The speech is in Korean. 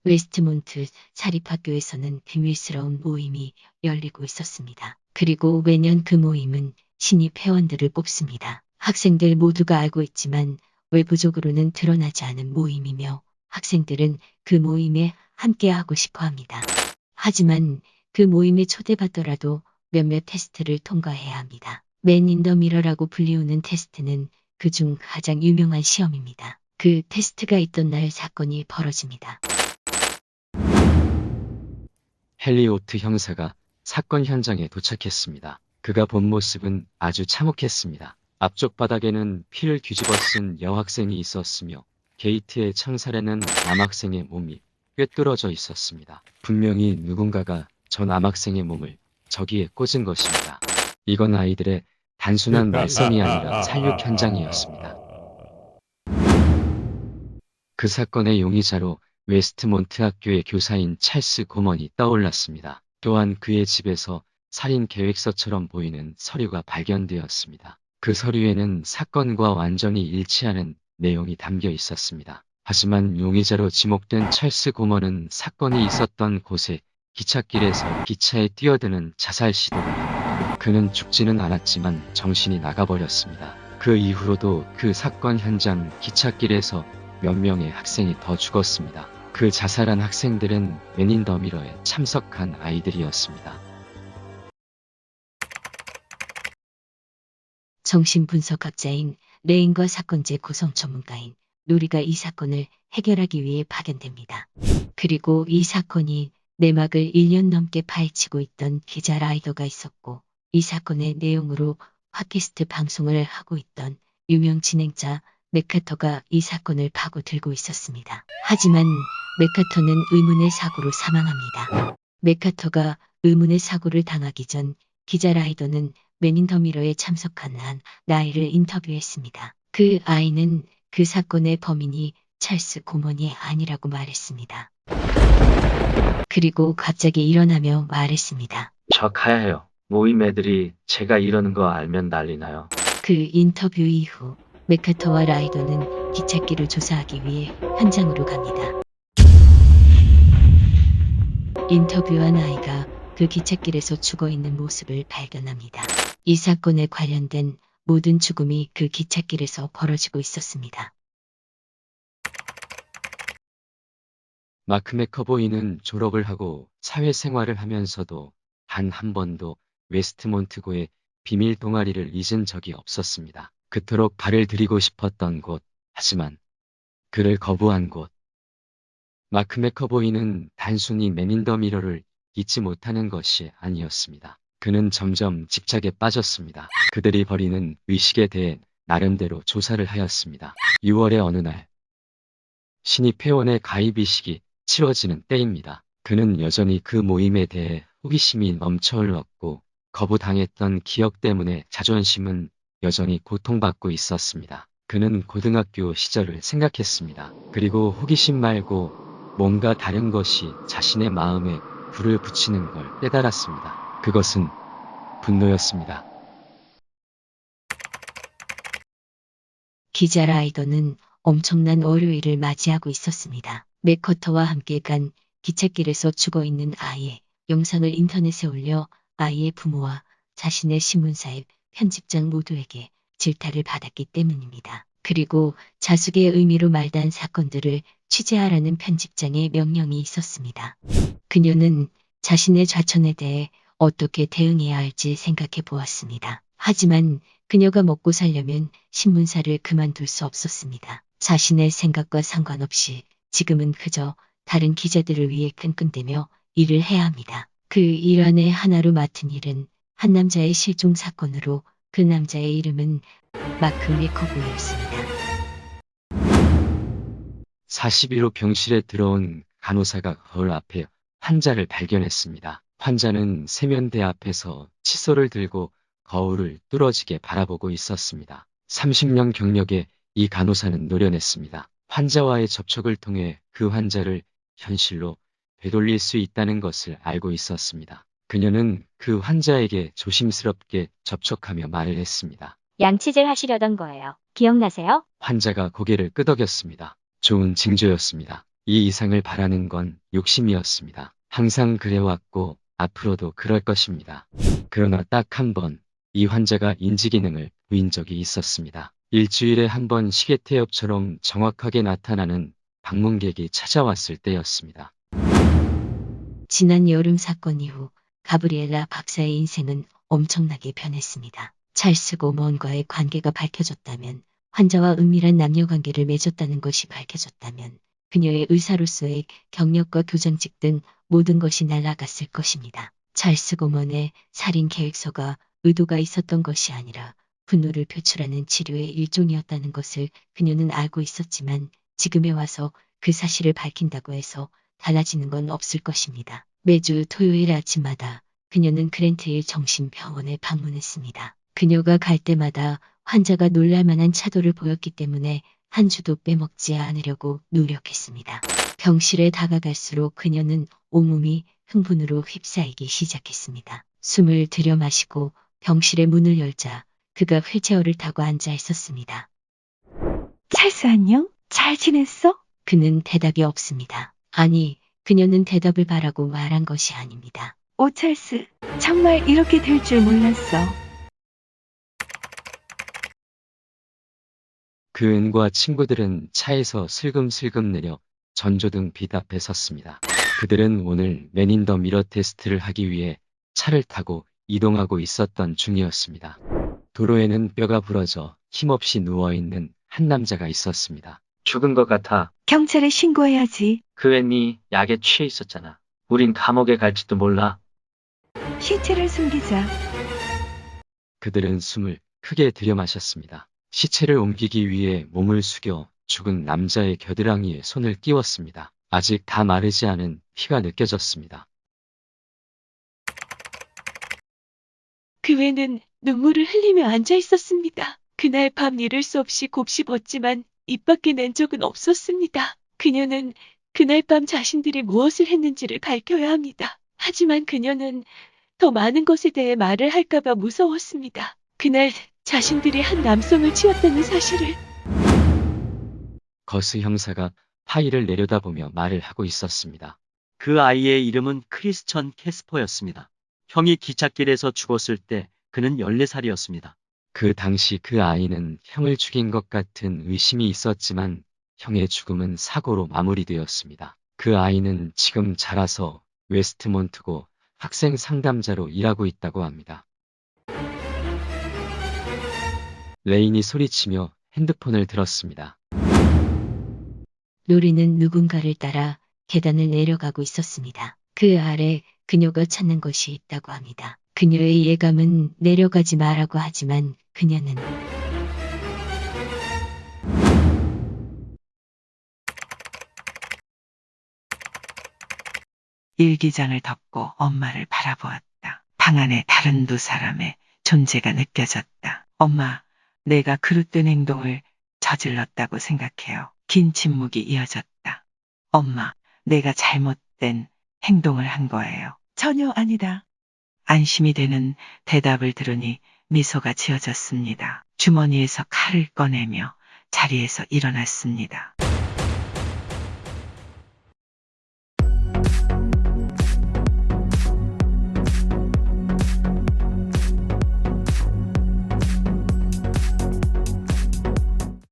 웨스트몬트 사립학교에서는 비밀스러운 모임이 열리고 있었습니다. 그리고 매년 그 모임은 신입 회원들을 뽑습니다. 학생들 모두가 알고 있지만 외부적으로는 드러나지 않은 모임이며 학생들은 그 모임에 함께하고 싶어 합니다. 하지만 그 모임에 초대받더라도 몇몇 테스트를 통과해야 합니다. 맨 인 더 미러라고 불리우는 테스트는 그중 가장 유명한 시험입니다. 그 테스트가 있던 날 사건이 벌어집니다. 헨리오트 형사가 사건 현장에 도착했습니다. 그가 본 모습은 아주 참혹했습니다. 앞쪽 바닥에는 피를 뒤집어 쓴 여학생이 있었으며 게이트의 창살에는 남학생의 몸이 꿰뚫어져 있었습니다. 분명히 누군가가 저 남학생의 몸을 저기에 꽂은 것입니다. 이건 아이들의 단순한 말썽이 아니라 살육 현장이었습니다. 그 사건의 용의자로 웨스트몬트 학교의 교사인 찰스 고먼이 떠올랐습니다. 또한 그의 집에서 살인 계획서처럼 보이는 서류가 발견되었습니다. 그 서류에는 사건과 완전히 일치하는 내용이 담겨 있었습니다. 하지만 용의자로 지목된 찰스 고먼은 사건이 있었던 곳에 기찻길에서 기차에 뛰어드는 자살 시도를 합니다. 그는 죽지는 않았지만 정신이 나가버렸습니다. 그 이후로도 그 사건 현장 기찻길에서 몇 명의 학생이 더 죽었습니다. 그 자살한 학생들은 맨 인 더 미러에 참석한 아이들이었습니다. 정신분석학자인 레인과 사건제 구성 전문가인 노리가 이 사건을 해결하기 위해 파견됩니다. 그리고 이 사건이 내막을 1년 넘게 파헤치고 있던 기자 라이더가 있었고 이 사건의 내용으로 팟캐스트 방송을 하고 있던 유명 진행자 맥카터가 이 사건을 파고들고 있었습니다. 하지만 맥카터는 의문의 사고로 사망합니다. 맥카터가 의문의 사고를 당하기 전 기자 라이더는 맨 인 더 미러에 참석한 한 아이를 인터뷰했습니다. 그 아이는 그 사건의 범인이 찰스 고먼이 아니라고 말했습니다. 그리고 갑자기 일어나며 말했습니다. 저 가야 해요. 모임 애들이 제가 이러는 거 알면 난리나요. 그 인터뷰 이후 맥카터와 라이더는 기찻길을 조사하기 위해 현장으로 갑니다. 인터뷰한 아이가 그 기찻길에서 죽어있는 모습을 발견합니다. 이 사건에 관련된 모든 죽음이 그 기찻길에서 벌어지고 있었습니다. 마크 맥커보이는 졸업을 하고 사회생활을 하면서도 단 한 번도 웨스트몬트고의 비밀 동아리를 잊은 적이 없었습니다. 그토록 발을 들이고 싶었던 곳, 하지만 그를 거부한 곳. 마크 맥커보이는 단순히 맨 인 더 미러를 잊지 못하는 것이 아니었습니다. 그는 점점 집착에 빠졌습니다. 그들이 벌이는 의식에 대해 나름대로 조사를 하였습니다. 6월의 어느 날, 신입 회원의 가입이식이 치러지는 때입니다. 그는 여전히 그 모임에 대해 호기심이 넘쳐 흘렀고 거부당했던 기억 때문에 자존심은 여전히 고통받고 있었습니다. 그는 고등학교 시절을 생각했습니다. 그리고 호기심 말고 뭔가 다른 것이 자신의 마음에 불을 붙이는 걸 깨달았습니다. 그것은 분노였습니다. 기자 라이더는 엄청난 월요일을 맞이하고 있었습니다. 맥커터와 함께 간 기찻길에서 죽어있는 아이의 영상을 인터넷에 올려 아이의 부모와 자신의 신문사의 편집장 모두에게 질타를 받았기 때문입니다. 그리고 자숙의 의미로 말단 사건들을 취재하라는 편집장의 명령이 있었습니다. 그녀는 자신의 좌천에 대해 어떻게 대응해야 할지 생각해 보았습니다. 하지만 그녀가 먹고 살려면 신문사를 그만둘 수 없었습니다. 자신의 생각과 상관없이 지금은 그저 다른 기자들을 위해 끈끈대며 일을 해야 합니다. 그 일 안에 하나로 맡은 일은 한 남자의 실종 사건으로 그 남자의 이름은 마크 맥커보이였습니다. 41호 병실에 들어온 간호사가 거울 앞에 환자를 발견했습니다. 환자는 세면대 앞에서 칫솔을 들고 거울을 뚫어지게 바라보고 있었습니다. 30년 경력의 이 간호사는 노련했습니다. 환자와의 접촉을 통해 그 환자를 현실로 되돌릴 수 있다는 것을 알고 있었습니다. 그녀는 그 환자에게 조심스럽게 접촉하며 말을 했습니다. 양치질 하시려던 거예요. 기억나세요? 환자가 고개를 끄덕였습니다. 좋은 징조였습니다. 이 이상을 바라는 건 욕심이었습니다. 항상 그래왔고 앞으로도 그럴 것입니다. 그러나 딱 한 번 이 환자가 인지기능을 보인 적이 있었습니다. 일주일에 한 번 시계태엽처럼 정확하게 나타나는 방문객이 찾아왔을 때였습니다. 지난 여름 사건 이후 가브리엘라 박사의 인생은 엄청나게 변했습니다. 찰스 고먼과의 관계가 밝혀졌다면, 환자와 은밀한 남녀관계를 맺었다는 것이 밝혀졌다면, 그녀의 의사로서의 경력과 교장직 등 모든 것이 날아갔을 것입니다. 찰스 고먼의 살인 계획서가 의도가 있었던 것이 아니라 분노를 표출하는 치료의 일종이었다는 것을 그녀는 알고 있었지만, 지금에 와서 그 사실을 밝힌다고 해서 달라지는 건 없을 것입니다. 매주 토요일 아침마다 그녀는 그랜트힐 정신병원에 방문했습니다. 그녀가 갈 때마다 환자가 놀랄만한 차도를 보였기 때문에 한 주도 빼먹지 않으려고 노력했습니다. 병실에 다가갈수록 그녀는 온몸이 흥분으로 휩싸이기 시작했습니다. 숨을 들여 마시고 병실의 문을 열자 그가 휠체어를 타고 앉아 있었습니다. 찰스 안녕? 잘 지냈어? 그는 대답이 없습니다. 아니, 그녀는 대답을 바라고 말한 것이 아닙니다. 오 찰스, 정말 이렇게 될 줄 몰랐어. 그 은과 친구들은 차에서 슬금슬금 내려 전조등 빛 앞에 섰습니다. 그들은 오늘 맨인 더 미러 테스트를 하기 위해 차를 타고 이동하고 있었던 중이었습니다. 도로에는 뼈가 부러져 힘없이 누워있는 한 남자가 있었습니다. 죽은 것 같아. 경찰에 신고해야지. 그 애니 약에 취해 있었잖아. 우린 감옥에 갈지도 몰라. 시체를 숨기자. 그들은 숨을 크게 들여마셨습니다. 시체를 옮기기 위해 몸을 숙여 죽은 남자의 겨드랑이에 손을 끼웠습니다. 아직 다 마르지 않은 피가 느껴졌습니다. 그 애는 눈물을 흘리며 앉아 있었습니다. 그날 밤 이를 수 없이 곱씹었지만 입 밖에 낸 적은 없었습니다. 그녀는 그날 밤 자신들이 무엇을 했는지를 밝혀야 합니다. 하지만 그녀는 더 많은 것에 대해 말을 할까봐 무서웠습니다. 그날 자신들이 한 남성을 치웠다는 사실을. 거스 형사가 파일을 내려다보며 말을 하고 있었습니다. 그 아이의 이름은 크리스천 캐스퍼였습니다. 형이 기찻길에서 죽었을 때 그는 14살이었습니다. 그 당시 그 아이는 형을 죽인 것 같은 의심이 있었지만 형의 죽음은 사고로 마무리되었습니다. 그 아이는 지금 자라서 웨스트몬트고 학생 상담자로 일하고 있다고 합니다. 레인이 소리치며 핸드폰을 들었습니다. 로리는 누군가를 따라 계단을 내려가고 있었습니다. 그 아래 그녀가 찾는 것이 있다고 합니다. 그녀의 예감은 내려가지 마라고 하지만 그녀는 일기장을 덮고 엄마를 바라보았다. 방 안에 다른 두 사람의 존재가 느껴졌다. 엄마, 내가 그릇된 행동을 저질렀다고 생각해요. 긴 침묵이 이어졌다. 엄마, 내가 잘못된 행동을 한 거예요. 전혀 아니다. 안심이 되는 대답을 들으니 미소가 지어졌습니다. 주머니에서 칼을 꺼내며 자리에서 일어났습니다.